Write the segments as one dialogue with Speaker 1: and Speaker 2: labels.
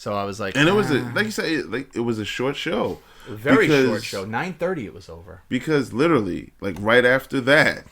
Speaker 1: So I was like,
Speaker 2: and it was like you said, it was a short show,
Speaker 1: very short show. 9:30 it was over.
Speaker 2: Because literally, like right after that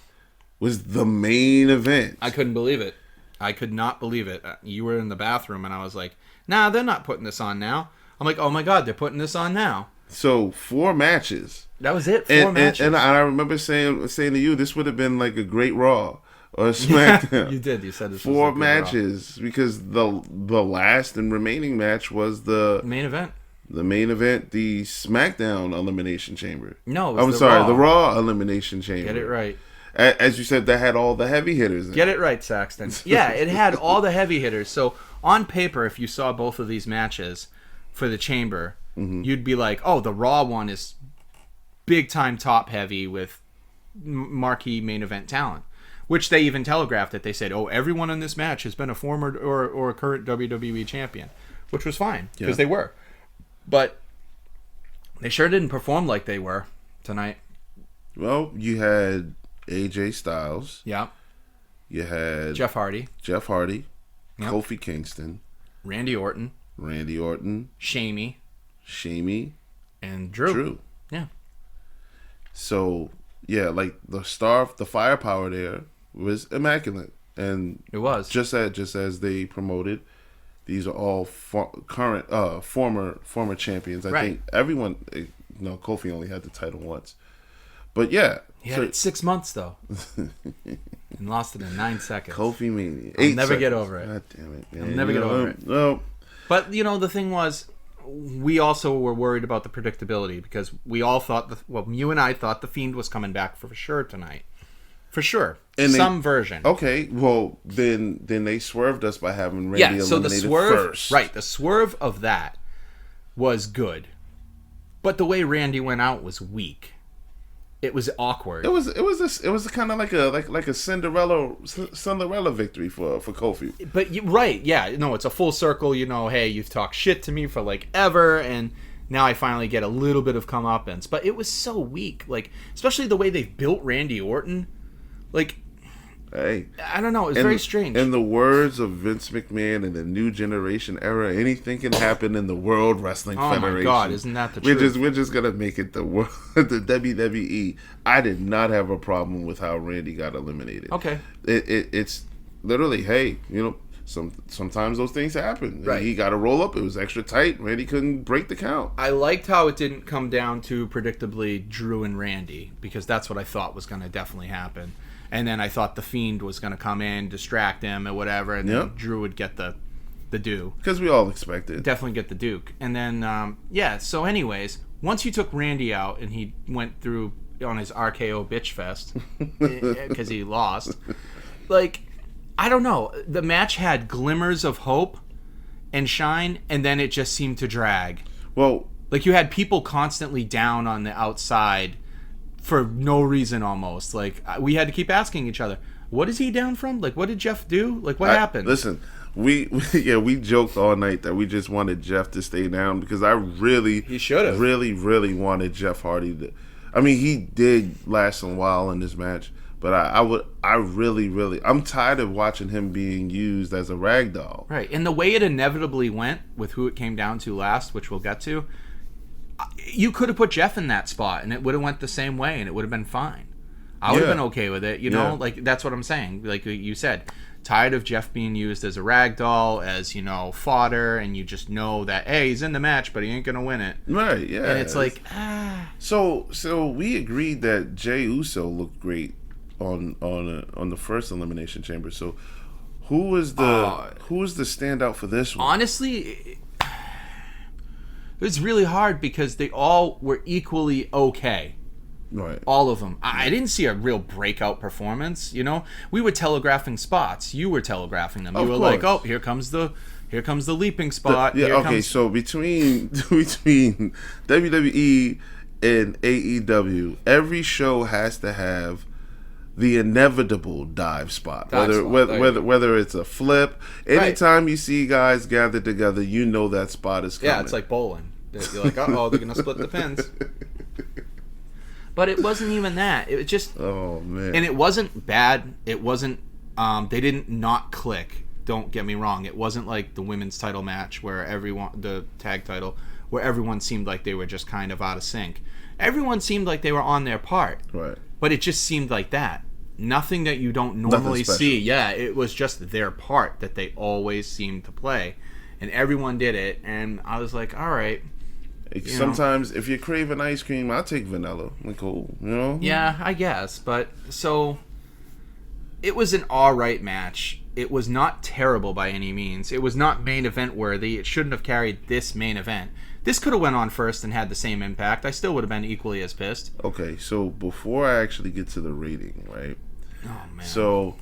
Speaker 2: was the main event.
Speaker 1: I couldn't believe it. I could not believe it. You were in the bathroom, and I was like, "Nah, they're not putting this on now." I'm like, "Oh my god, they're putting this on now."
Speaker 2: So 4 matches.
Speaker 1: That was it. 4 matches.
Speaker 2: And I remember saying to you, this would have been like a great Raw or a SmackDown.
Speaker 1: You did. You said this
Speaker 2: 4
Speaker 1: was
Speaker 2: matches Raw. Because the last and remaining match was the
Speaker 1: main event.
Speaker 2: The main event, the SmackDown Elimination Chamber.
Speaker 1: No,
Speaker 2: the Raw Elimination Chamber.
Speaker 1: Get it right.
Speaker 2: As you said, that had all the heavy hitters in
Speaker 1: Get it right, Saxton. Yeah, it had all the heavy hitters. So on paper, if you saw both of these matches for the Chamber, you'd be like, oh, the Raw one is big time top heavy with marquee main event talent, which they even telegraphed it. They said, oh, everyone in this match has been a former or a current WWE champion, which was fine because they were. But they sure didn't perform like they were tonight.
Speaker 2: Well, you had AJ Styles.
Speaker 1: Yeah.
Speaker 2: You had
Speaker 1: Jeff Hardy.
Speaker 2: Yep. Kofi Kingston.
Speaker 1: Randy Orton.
Speaker 2: Shamey.
Speaker 1: And Drew. Yeah.
Speaker 2: So, yeah, like the firepower there was immaculate. And
Speaker 1: it was.
Speaker 2: Just as they promoted, these are all former champions. I think everyone, Kofi only had the title once. But yeah.
Speaker 1: He had it 6 months, though. And lost it in 9 seconds.
Speaker 2: Kofi Mania.
Speaker 1: I'll never get over it.
Speaker 2: God damn it, man.
Speaker 1: I'll never get over it.
Speaker 2: No.
Speaker 1: But, the thing was, we also were worried about the predictability because we all thought, you and I thought The Fiend was coming back for sure tonight. For sure. Some version.
Speaker 2: Okay, well, then they swerved us by having Randy eliminated first.
Speaker 1: Right, the swerve of that was good. But the way Randy went out was weak. It was awkward.
Speaker 2: It was kind of like a Cinderella victory for Kofi.
Speaker 1: But it's a full circle. Hey, you've talked shit to me for like ever, and now I finally get a little bit of comeuppance. But it was so weak, like especially the way they built Randy Orton. Like,
Speaker 2: hey,
Speaker 1: I don't know. It was very strange.
Speaker 2: In the words of Vince McMahon in the New Generation era, anything can happen in the World Wrestling Federation. Oh my God,
Speaker 1: isn't that the truth?
Speaker 2: We're just gonna make it the WWE. I did not have a problem with how Randy got eliminated.
Speaker 1: Okay,
Speaker 2: it's literally, hey, sometimes those things happen.
Speaker 1: Right,
Speaker 2: he got to roll up. It was extra tight. Randy couldn't break the count.
Speaker 1: I liked how it didn't come down to predictably Drew and Randy because that's what I thought was going to definitely happen. And then I thought The Fiend was going to come in, distract him or whatever, and then Drew would get the do.
Speaker 2: Because we all expected.
Speaker 1: Definitely get the Duke. And then, so anyways, once you took Randy out and he went through on his RKO bitch fest because he lost, like, I don't know. The match had glimmers of hope and shine, and then it just seemed to drag.
Speaker 2: Well,
Speaker 1: like you had people constantly down on the outside for no reason almost. Like, we had to keep asking each other, what is he down from? Like, what did Jeff do? Like, what happened?
Speaker 2: Listen, we joked all night that we just wanted Jeff to stay down because he should have really wanted Jeff Hardy to. I mean, he did last a while in this match, but I'm tired of watching him being used as a rag doll.
Speaker 1: Right, and the way it inevitably went with who it came down to last, which we'll get to, you could have put Jeff in that spot and it would have went the same way and it would have been fine. I would have been okay with it, like that's what I'm saying. Like you said, tired of Jeff being used as a rag doll, as fodder, and you just know that hey, he's in the match, but he ain't gonna win it.
Speaker 2: Right? Yeah.
Speaker 1: And it's like
Speaker 2: So we agreed that Jey Uso looked great on the first Elimination Chamber. So who was the standout for this one?
Speaker 1: Honestly, it was really hard because they all were equally okay.
Speaker 2: Right.
Speaker 1: All of them. I didn't see a real breakout performance, We were telegraphing spots. You were telegraphing them. You were like, "Oh, here comes the leaping spot."
Speaker 2: So between WWE and AEW, every show has to have the inevitable dive spot. Whether it's a flip, anytime you see guys gathered together, that spot is coming.
Speaker 1: Yeah, it's like bowling. You're like, "Uh-oh, they're going to split the pins." But it wasn't even that. It was just...
Speaker 2: Oh, man.
Speaker 1: And it wasn't bad. It wasn't... they didn't not click. Don't get me wrong. It wasn't like the women's title match where the tag title, where everyone seemed like they were just kind of out of sync. Everyone seemed like they were on their part.
Speaker 2: Right.
Speaker 1: But it just seemed like that. Nothing that you don't normally see. Yeah, it was just their part that they always seemed to play. And everyone did it. And I was like, all right.
Speaker 2: Sometimes if you're craving ice cream, I'll take vanilla. Like, cool, you know?
Speaker 1: Yeah, I guess. But so it was an all right match. It was not terrible by any means. It was not main event worthy. It shouldn't have carried this main event. This could have went on first and had the same impact. I still would have been equally as pissed.
Speaker 2: Okay, so before I actually get to the rating, right?
Speaker 1: Oh, man.
Speaker 2: So,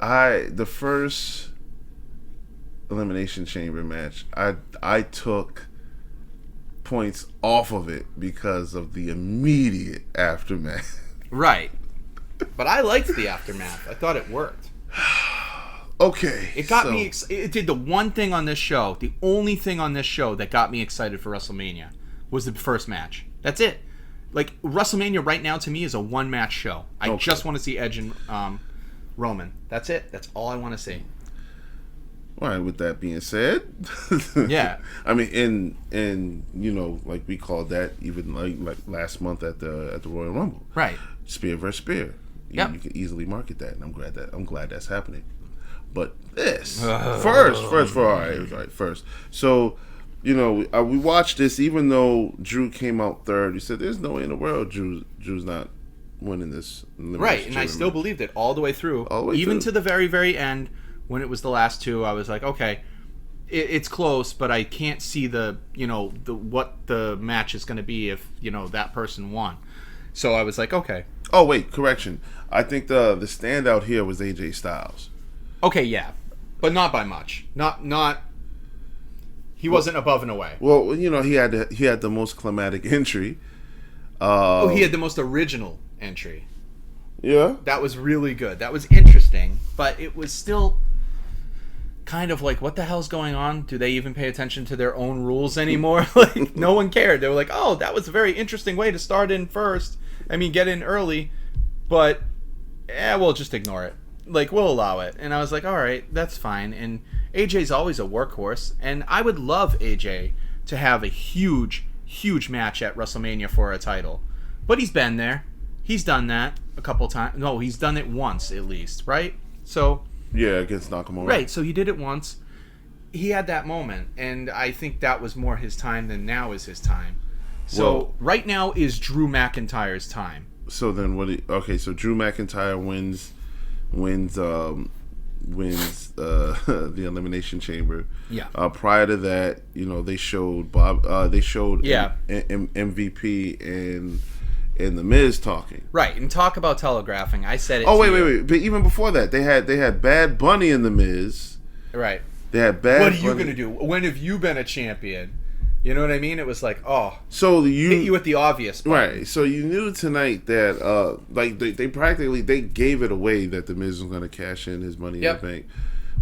Speaker 2: the first Elimination Chamber match, I took points off of it because of the immediate aftermath.
Speaker 1: Right. But I liked the aftermath. I thought it worked.
Speaker 2: Okay.
Speaker 1: It got me. It did the one thing on this show. The only thing on this show that got me excited for WrestleMania was the first match. That's it. Like, WrestleMania right now to me is a one-match show. I just want to see Edge and Roman. That's it. That's all I want to see.
Speaker 2: All right. With that being said,
Speaker 1: yeah.
Speaker 2: I mean, and you know, like we called that even like last month at the Royal Rumble.
Speaker 1: Right.
Speaker 2: Spear versus spear. You can easily market that, and I'm glad that's happening. But this first. So, you know, we watched this. Even though Drew came out third, you said there's no way in the world Drew's not winning this.
Speaker 1: Right, and I still believed it all the way through, even to the very, very end when it was the last two. I was like, okay, it's close, but I can't see what the match is going to be if that person won. So I was like, okay.
Speaker 2: Oh wait, correction. I think the standout here was AJ Styles.
Speaker 1: Okay, yeah, but not by much. Not. He wasn't above and away.
Speaker 2: Well, you know, he had the most climatic entry.
Speaker 1: He had the most original entry.
Speaker 2: Yeah,
Speaker 1: that was really good. That was interesting, but it was still kind of like, what the hell's going on? Do they even pay attention to their own rules anymore? Like, no one cared. They were like, oh, that was a very interesting way to start in first. I mean, get in early, but we'll just ignore it. Like, we'll allow it. And I was like, all right, that's fine. And AJ's always a workhorse, and I would love AJ to have a huge, huge match at WrestleMania for a title. But he's been there. He's done that a couple times. No, he's done it once at least, right? So
Speaker 2: yeah, against Nakamura.
Speaker 1: Right, so he did it once. He had that moment, and I think that was more his time than now is his time. So right now is Drew McIntyre's time.
Speaker 2: So then so Drew McIntyre wins the Elimination Chamber.
Speaker 1: Yeah.
Speaker 2: Prior to that, you know, they showed MVP and the Miz talking.
Speaker 1: Right, and talk about telegraphing. I said it.
Speaker 2: Oh wait. But even before that, they had Bad Bunny and the Miz.
Speaker 1: Right.
Speaker 2: They had Bad Bunny.
Speaker 1: What are you gonna do? When have you been a champion? You know what I mean? It was like,
Speaker 2: so
Speaker 1: hit you with the obvious button.
Speaker 2: Right. So you knew tonight that like they practically gave it away that the Miz was going to cash in his Money in the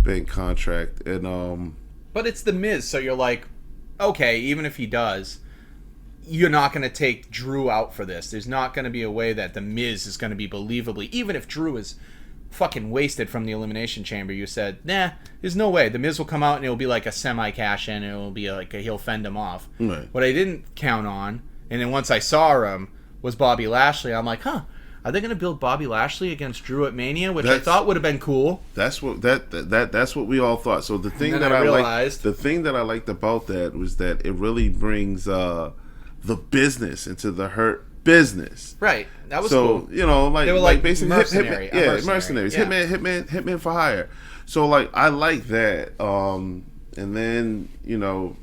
Speaker 2: bank contract, and
Speaker 1: but it's the Miz, so you're like, okay, even if he does, you're not going to take Drew out for this. There's not going to be a way that the Miz is going to be believably, even if Drew is fucking wasted from the Elimination Chamber. You said, nah, there's no way. The Miz will come out and it'll be like a semi-cash-in, and it'll be like he'll fend him off.
Speaker 2: Right.
Speaker 1: What I didn't count on, and then once I saw him, was Bobby Lashley. I'm like, are they going to build Bobby Lashley against Drew at Mania, which I thought would have been cool.
Speaker 2: That's what that's what we all thought. So the thing that I liked about that was that it really brings the business into the Hurt business.
Speaker 1: Right. That was
Speaker 2: cool.
Speaker 1: So,
Speaker 2: you know, like
Speaker 1: they were
Speaker 2: like basically
Speaker 1: mercenaries.
Speaker 2: Yeah. Hitman for hire. So like I like that. And then, you know,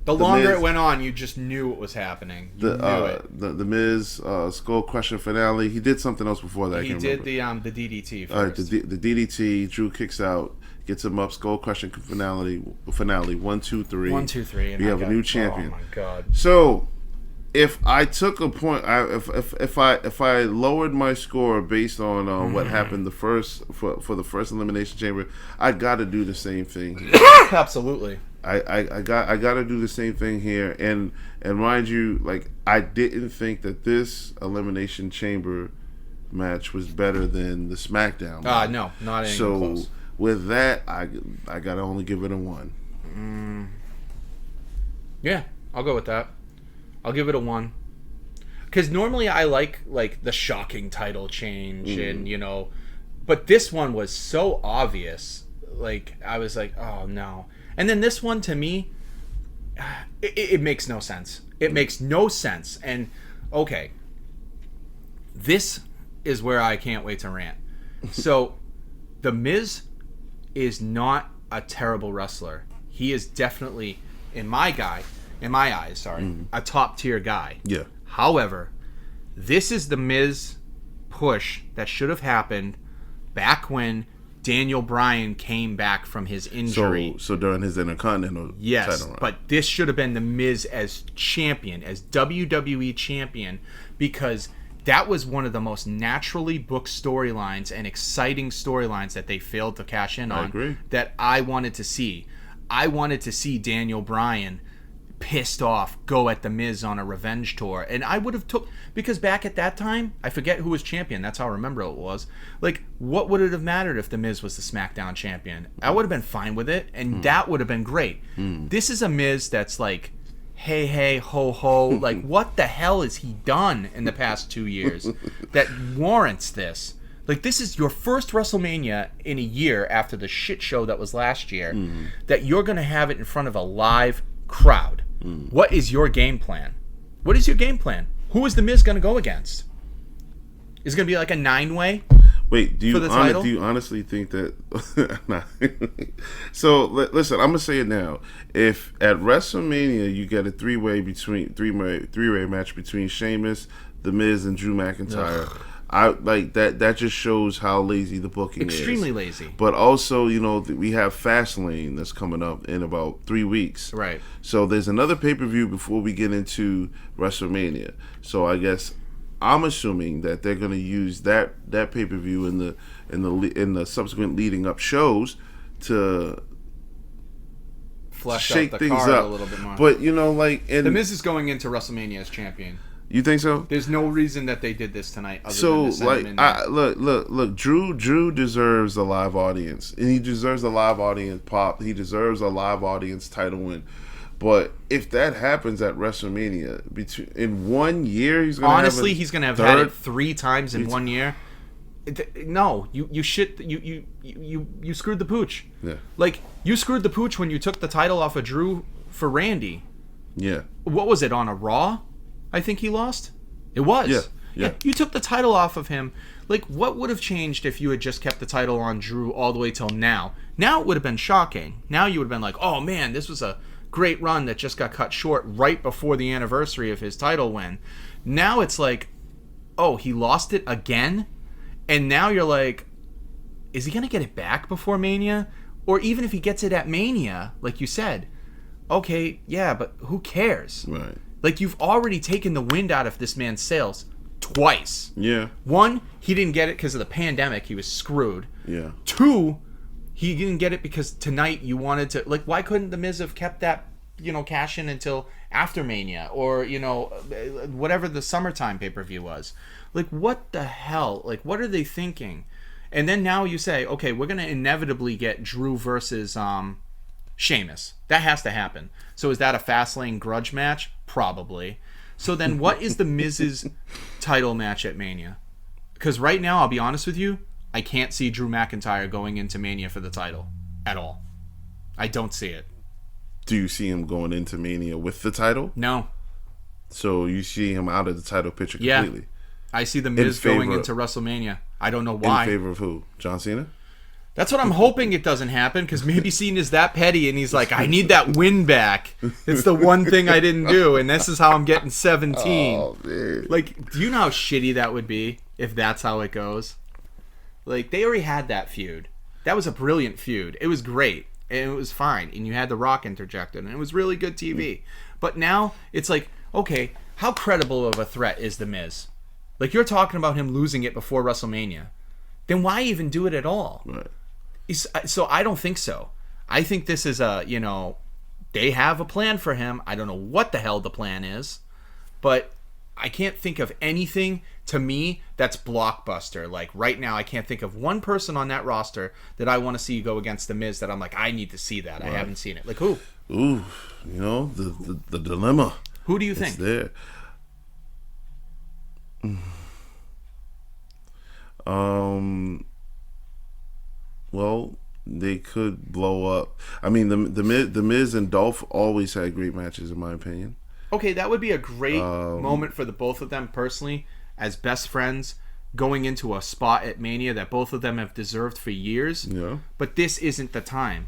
Speaker 1: the longer Miz, it went on, you just knew what was happening. You knew it.
Speaker 2: The Miz Skull Crusher finale. He did something else before that.
Speaker 1: He did the DDT first.
Speaker 2: The DDT. Drew kicks out, gets him up. Skull Crushing finale. 1, 2, 3.
Speaker 1: 1, 2, 3.
Speaker 2: We have a new champion.
Speaker 1: Oh my god.
Speaker 2: So if I took a point, if I lowered my score based on what happened for the first Elimination Chamber, I got to do the same thing.
Speaker 1: Absolutely.
Speaker 2: I got to do the same thing here, and mind you, like I didn't think that this Elimination Chamber match was better than the SmackDown match.
Speaker 1: No, not even close.
Speaker 2: with that, I gotta only give it a 1.
Speaker 1: Yeah, I'll go with that. I'll give it a 1. Because normally I like the shocking title change and, you know, but this one was so obvious. Like, I was like, oh, no. And then this one, to me, it makes no sense. It makes no sense. And, okay, this is where I can't wait to rant. So, The Miz is not a terrible wrestler. He is definitely, in my eyes, a top-tier guy.
Speaker 2: Yeah.
Speaker 1: However, this is the Miz push that should have happened back when Daniel Bryan came back from his injury.
Speaker 2: So during his Intercontinental title run.
Speaker 1: But this should have been the Miz as champion, as WWE champion, because that was one of the most naturally booked storylines and exciting storylines that they failed to cash in on.
Speaker 2: I agree.
Speaker 1: That I wanted to see. I wanted to see Daniel Bryan pissed off go at the Miz on a revenge tour, and I would have because back at that time I forget who was champion, that's how I remember it was. Like, what would it have mattered if the Miz was the SmackDown champion? I would have been fine with it, and that would have been great. This is a Miz that's like, hey ho ho, like, what the hell has he done in the past 2 years that warrants this? Like, this is your first WrestleMania in a year after the shit show that was last year, that you're gonna have it in front of a live crowd. What is your game plan? What is your game plan? Who is the Miz going to go against? Is it going to be like a 9-way?
Speaker 2: Wait, do you honestly think that? Nah. So listen, I'm gonna say it now. If at WrestleMania you get a three-way match between Sheamus, The Miz, and Drew McIntyre. I like that. That just shows how lazy the booking is.
Speaker 1: Extremely lazy.
Speaker 2: But also, you know, we have Fastlane that's coming up in about 3 weeks.
Speaker 1: Right. So
Speaker 2: there's another pay-per-view before we get into WrestleMania. So I guess I'm assuming that they're going to use that pay-per-view in the subsequent leading up shows to
Speaker 1: shake things up a little bit more.
Speaker 2: But you know, like,
Speaker 1: The Miz is going into WrestleMania as champion.
Speaker 2: You think so?
Speaker 1: There's no reason that they did this tonight. Other than to send him in there.
Speaker 2: Look. Drew deserves a live audience, and he deserves a live audience pop. He deserves a live audience title win. But if that happens at WrestleMania, in 1 year, he's gonna
Speaker 1: he's gonna have had it 3 times in 1 year. No, you screwed the pooch.
Speaker 2: Yeah.
Speaker 1: Like, you screwed the pooch when you took the title off of Drew for Randy.
Speaker 2: Yeah.
Speaker 1: What was it, on a Raw? I think he lost. It was.
Speaker 2: Yeah.
Speaker 1: You took the title off of him. Like, what would have changed if you had just kept the title on Drew all the way till now? Now it would have been shocking. Now you would have been like, oh man, this was a great run that just got cut short right before the anniversary of his title win. Now it's like, oh, he lost it again? And now you're like, is he going to get it back before Mania? Or even if he gets it at Mania, like you said, okay, yeah, but who cares?
Speaker 2: Right.
Speaker 1: Like, you've already taken the wind out of this man's sails twice.
Speaker 2: Yeah.
Speaker 1: 1, he didn't get it because of the pandemic. He was screwed.
Speaker 2: Yeah.
Speaker 1: 2, he didn't get it because tonight you wanted to... Like, why couldn't the Miz have kept that, cash in until after Mania? Or, whatever the summertime pay-per-view was. Like, what the hell? Like, what are they thinking? And then now you say, okay, we're going to inevitably get Drew versus Sheamus. That has to happen. So is that a Fastlane grudge match? Probably. So then what is the Miz's title match at Mania? Because right now, I'll be honest with you, I can't see Drew McIntyre going into Mania for the title at all. I don't see it.
Speaker 2: Do you see him going into Mania with the title?
Speaker 1: No.
Speaker 2: So you see him out of the title picture completely?
Speaker 1: Yeah. I see the Miz going into WrestleMania. I don't know why.
Speaker 2: In favor of who? John Cena?
Speaker 1: That's what I'm hoping it doesn't happen, because maybe Cena's that petty and he's like, I need that win back. It's the one thing I didn't do, and this is how I'm getting 17.
Speaker 2: Oh, man.
Speaker 1: Like, do you know how shitty that would be if that's how it goes? Like, they already had that feud. That was a brilliant feud. It was great, and it was fine, and you had The Rock interjected, and it was really good TV. But now, it's like, okay, how credible of a threat is The Miz? Like, you're talking about him losing it before WrestleMania. Then why even do it at all?
Speaker 2: Right.
Speaker 1: So I don't think so. I think this is they have a plan for him. I don't know what the hell the plan is, but I can't think of anything to me that's blockbuster. Like right now, I can't think of one person on that roster that I want to see go against The Miz that I'm like, I need to see that. Right. I haven't seen it. Like who?
Speaker 2: Ooh, you know, the dilemma.
Speaker 1: Who do you think?
Speaker 2: There. Well, they could blow up. I mean, the Miz and Dolph always had great matches, in my opinion.
Speaker 1: Okay, that would be a great moment for the both of them personally, as best friends, going into a spot at Mania that both of them have deserved for years.
Speaker 2: Yeah.
Speaker 1: But this isn't the time.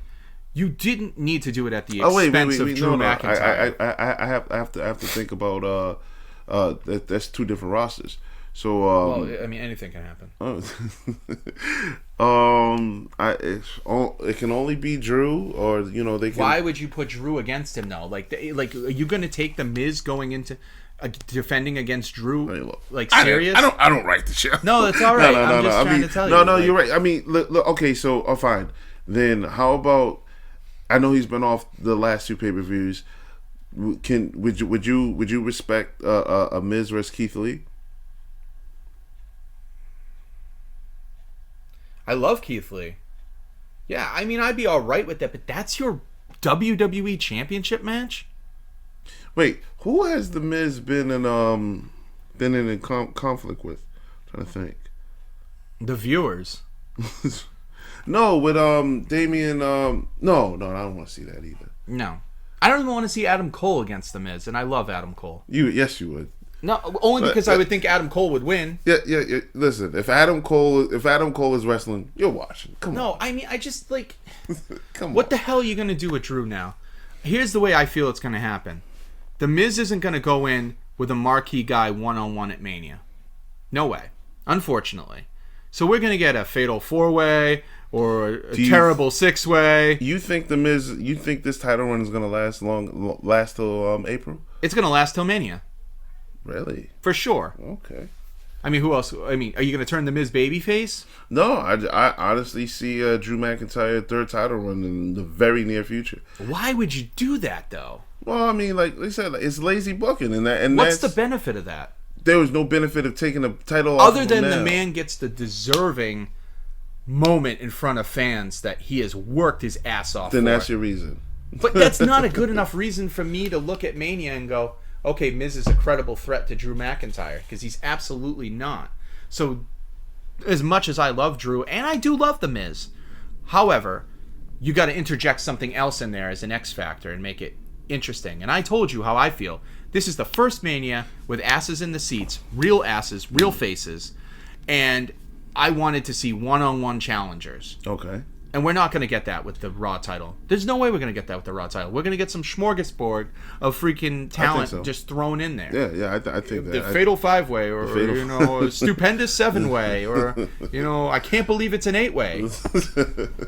Speaker 1: You didn't need to do it at the expense of Drew McIntyre.
Speaker 2: I have to think about that's two different rosters. So
Speaker 1: well, I mean, anything can happen.
Speaker 2: It can only be Drew, or you know they can.
Speaker 1: Why would you put Drew against him though? Like are you going to take the Miz going into defending against Drew? Like serious?
Speaker 2: I don't write the show.
Speaker 1: No, that's all right. I'm just trying to tell you.
Speaker 2: No, you're right. I mean, look, okay, so fine. Then how about? I know he's been off the last two pay-per-views. Would you respect a Miz versus Keith Lee?
Speaker 1: I love Keith Lee. Yeah, I mean, I'd be all right with that, but that's your WWE Championship match?
Speaker 2: Wait, who has the Miz been in conflict with? I'm trying to think.
Speaker 1: The viewers.
Speaker 2: No, with Damian. No, I don't want to see that either.
Speaker 1: No, I don't even want to see Adam Cole against the Miz, and I love Adam Cole.
Speaker 2: Yes, you would.
Speaker 1: No, only because I would think Adam Cole would win.
Speaker 2: Yeah. Listen, if Adam Cole is wrestling, you're watching. Come on.
Speaker 1: No, I mean, I just like.
Speaker 2: Come on.
Speaker 1: What the hell are you gonna do with Drew now? Here's the way I feel it's gonna happen. The Miz isn't gonna go in with a marquee guy 1-on-1 at Mania. No way. Unfortunately. So we're gonna get a fatal 4-way or a terrible 6-way.
Speaker 2: You think the Miz? You think this title run is gonna last till April?
Speaker 1: It's gonna last till Mania.
Speaker 2: Really?
Speaker 1: For sure.
Speaker 2: Okay.
Speaker 1: I mean, who else? I mean, are you going to turn the Miz babyface?
Speaker 2: No, I honestly see Drew McIntyre third title run in the very near future.
Speaker 1: Why would you do that, though?
Speaker 2: Well, I mean, like I said, it's lazy booking, and
Speaker 1: what's the benefit of that?
Speaker 2: There was no benefit of taking the title off
Speaker 1: other than the man gets the deserving moment in front of fans that he has worked his ass off.
Speaker 2: Then that's your reason.
Speaker 1: But that's not a good enough reason for me to look at Mania and go, okay, Miz is a credible threat to Drew McIntyre, because he's absolutely not. So, as much as I love Drew, and I do love The Miz, however, you got to interject something else in there as an X factor and make it interesting. And I told you how I feel. This is the first Mania with asses in the seats, real asses, real faces, and I wanted to see one-on-one challengers.
Speaker 2: Okay.
Speaker 1: And we're not going to get that with the Raw title. There's no way we're going to get that with the Raw title. We're going to get some smorgasbord of freaking talent just thrown in there.
Speaker 2: Yeah, I think that.
Speaker 1: The Fatal 5-way, or a Stupendous 7-way, or I can't believe it's an 8-way.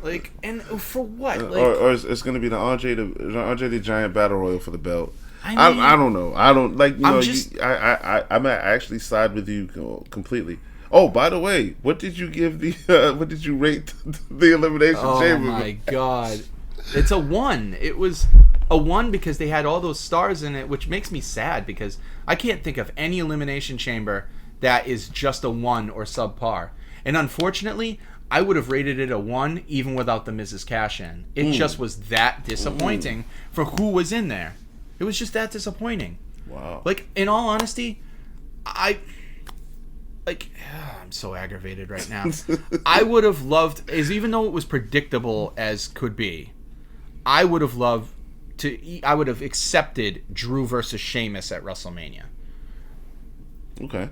Speaker 1: Like, and for what? Like,
Speaker 2: or it's going to be the Andre the Giant Battle Royal for the belt. I don't know. I don't like. I'm actually side with you completely. Oh, by the way, what did you give what did you rate the Elimination Chamber?
Speaker 1: Oh my God, it's a 1. It was a 1 because they had all those stars in it, which makes me sad because I can't think of any Elimination Chamber that is just a 1 or subpar. And unfortunately, I would have rated it a 1 even without the Mrs. Cash in. It just was that disappointing for who was in there. It was just that disappointing.
Speaker 2: Wow.
Speaker 1: Like, in all honesty, I'm so aggravated right now. I would have loved, even though it was predictable as could be, I would have accepted Drew versus Sheamus at WrestleMania.
Speaker 2: Okay.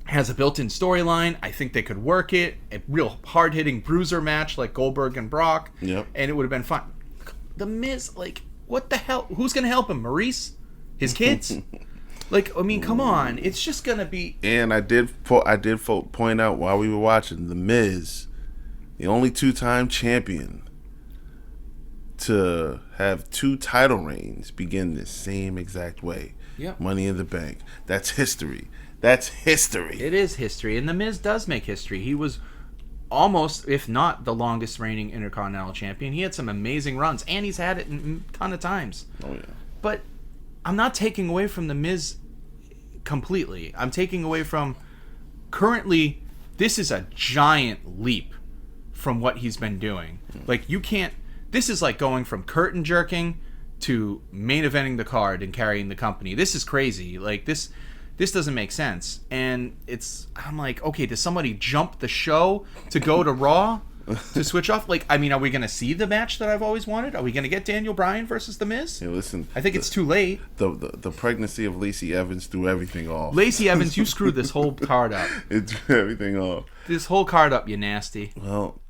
Speaker 1: Has a built-in storyline. I think they could work it. A real hard-hitting bruiser match like Goldberg and Brock.
Speaker 2: Yep.
Speaker 1: And it would have been fun. The Miz, what the hell? Who's going to help him? Maurice? His kids? Come on. It's just going to be...
Speaker 2: And I did point out while we were watching, The Miz, the only 2-time champion to have 2 title reigns begin the same exact way.
Speaker 1: Yep.
Speaker 2: Money in the Bank. That's history. That's history.
Speaker 1: It is history. And The Miz does make history. He was almost, if not the longest reigning Intercontinental Champion. He had some amazing runs. And he's had it a ton of times.
Speaker 2: Oh, yeah.
Speaker 1: But... I'm not taking away from The Miz completely. I'm taking away from currently. This is a giant leap from what he's been doing. Like, you can't. This is like going from curtain jerking to main eventing the card and carrying the company. This is crazy. Like, this doesn't make sense. And I'm like, okay, does somebody jump the show to go to Raw to switch off? Like, I mean, are we going to see the match that I've always wanted? Are we going to get Daniel Bryan versus The Miz?
Speaker 2: Yeah, listen.
Speaker 1: I think it's too late.
Speaker 2: The pregnancy of Lacey Evans threw everything off.
Speaker 1: Lacey Evans, you screwed this whole card up.
Speaker 2: It threw everything off.
Speaker 1: This whole card up, you nasty.
Speaker 2: Well,